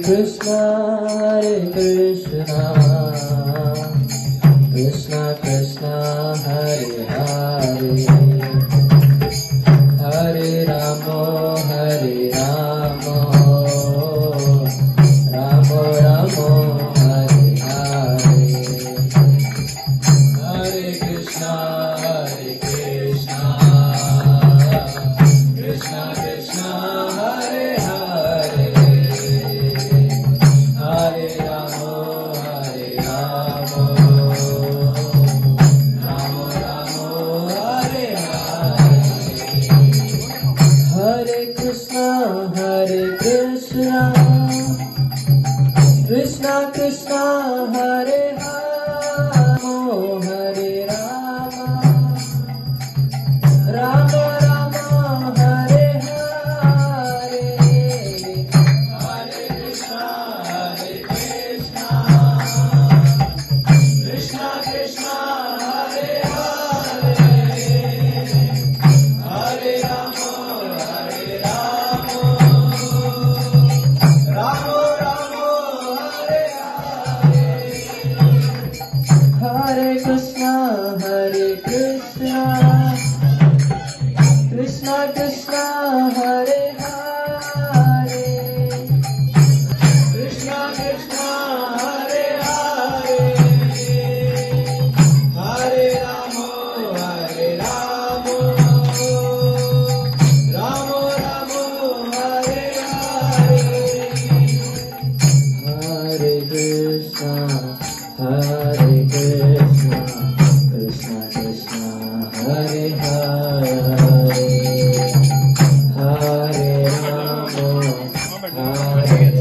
Krishna, Krishna Krishna, Hare Hare, Hare Rama, Rama Rama, Hare Hare, Hare Krishna, Krishna Krishna, Hare Hare, Hare Rama, Rama Rama, Hare Hare, Hare Krishna, Krishna Krishna, Hare Hare, Hare Rama, Rama Rama, Hare Hare, Hare Krishna, Krishna Krishna, Hare Hare, Hare Rama, Rama Rama, Hare Hare, Hare Krishna, Krishna Krishna, Hare Hare, Krishna Krishna, Hare Hare, Hare Rama, Rama Rama, Hare Hare, Hare Krishna, Krishna Krishna, Hare Hare, Hare Rama, Hare